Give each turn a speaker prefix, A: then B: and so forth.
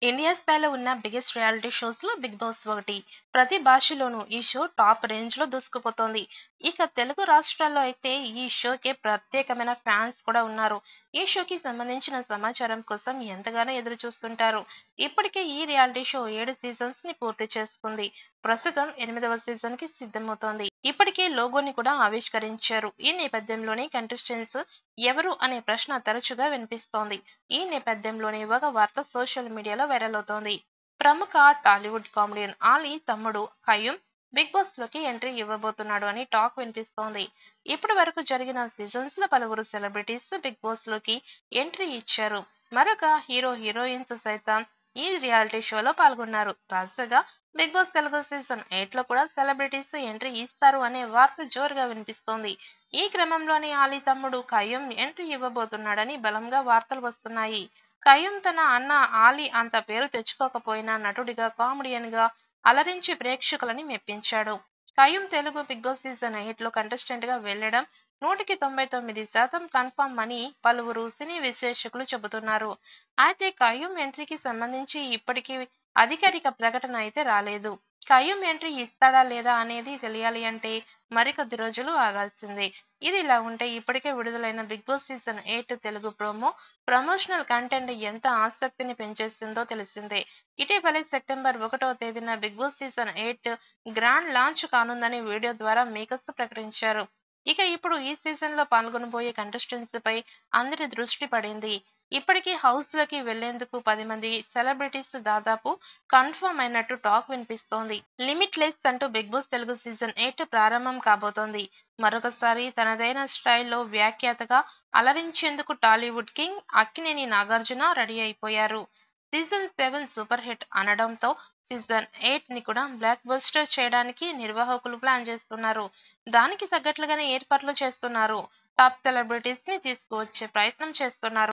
A: India స్థాయిలో ఉన్న biggest reality షోస్‌లో 'big boss' ఒకటి. ప్రతి భాషలోనూ ఈ షో టాప్ రేంజ్‌లో దూసుకుపోతోంది. ఇక తెలుగు రాష్ట్రాల్లో అయితే ఈ షోకి ప్రత్యేకమైన ఫ్యాన్స్ కూడా ఉన్నారు. ఈ షోకి సంబంధించిన సమాచారం కోసం ఎంతగానో ఎదురుచూస్తుంటారు. ఇప్పటికే ఈ రియాలిటీ షో 7 సీజన్స్‌ని పూర్తి చేసుకుంది. ప్రస్తుతం 8వ సీజన్‌కి సిద్ధమవుతోంది. ఇప్పటికే లోగోని కూడా ఆవిష్కరించారు. ఈ నేపథ్యంలోనే కంటెస్టెంట్స్ ఎవరు అనే ప్రశ్న తరచుగా వినిపిస్తోంది. ఈ నేపథ్యంలోనే ఒక వార్త సోషల్ మీడియాలో వైరల్ అవుతోంది. ప్రముఖ టాలీవుడ్ కామెడియన్ ఆలీ తమ్ముడు కయ్యూమ్ బిగ్ బాస్ లోకి ఎంట్రీ ఇవ్వబోతున్నాడు అని టాక్ వినిపిస్తోంది. ఇప్పటి వరకు జరిగిన సీజన్స్ లో పలువురు సెలబ్రిటీస్ బిగ్ బాస్ లోకి ఎంట్రీ ఇచ్చారు. మరొక హీరోయిన్స్ సైతం ఈ రియాలిటీ షోలో పాల్గొన్నారు. తాజాగా బిగ్ బాస్ తెలుగు సీజన్ 8 లో కూడా సెలబ్రిటీస్ ఎంట్రీ ఇస్తారు అనే వార్త జోరుగా వినిపిస్తోంది. ఈ క్రమంలోనే ఆలీ తమ్ముడు కయ్యూమ్ ఎంట్రీ ఇవ్వబోతున్నాడని బలంగా వార్తలు వస్తున్నాయి. కయ్యూమ్ తన అన్న ఆలీ అంత పేరు తెచ్చుకోకపోయినా నటుడిగా, కామెడియన్‌గా అలరించి ప్రేక్షకులని మెప్పించాడు. Qayyum Telugu Bigg Boss season 8లో కంటెస్టెంట్‌గా వెళ్లడం 99% కన్ఫర్మ్ అని పలువురు సినీ విశ్లేషకులు చెబుతున్నారు. అయితే కయ్యూమ్ ఎంట్రీకి సంబంధించి ఇప్పటికీ అధికారిక ప్రకటన అయితే రాలేదు. కయ్యూమ్ ఎంట్రీ ఇస్తాడా లేదా అనేది తెలియాలి అంటే మరికొద్ది రోజులు ఆగాల్సిందే. ఇదిలా ఉంటే ఇప్పటికే విడుదలైన Bigg Boss season 8 Telugu promotional content ఎంత ఆసక్తిని పెంచేసిందో తెలిసిందే. ఇటీవలే సెప్టెంబర్ 1వ తేదీన Bigg Boss season 8 grand launch కానుందని వీడియో ద్వారా మేకర్స్ ప్రకటించారు. ఇక ఇప్పుడు ఈ సీజన్లో పాల్గొనబోయే కంటెస్టెంట్స్ పై అందరి దృష్టి పడింది. ఇప్పటికే హౌస్ లోకి వెళ్లేందుకు 10 మంది సెలబ్రిటీస్ దాదాపు కన్ఫర్మ్ అయినట్టు టాక్ వినిపిస్తోంది. లిమిట్లెస్ అంటూ బిగ్ బాస్ తెలుగు సీజన్ 8 ప్రారంభం కాబోతోంది. మరొకసారి తనదైన స్టైల్లో వ్యాఖ్యాతగా అలరించేందుకు టాలీవుడ్ కింగ్ అక్కినేని నాగార్జున రెడీ అయిపోయారు. సీజన్ 7 సూపర్ హిట్ అనడంతో సీజన్ 8 ని కూడా బ్లాక్ బస్టర్ చేయడానికి నిర్వాహకులు ప్లాన్ చేస్తున్నారు. దానికి తగ్గట్లుగానే ఏర్పాట్లు చేస్తున్నారు. టాప్ సెలబ్రిటీస్ ని తీసుకువచ్చే ప్రయత్నం చేస్తున్నారు.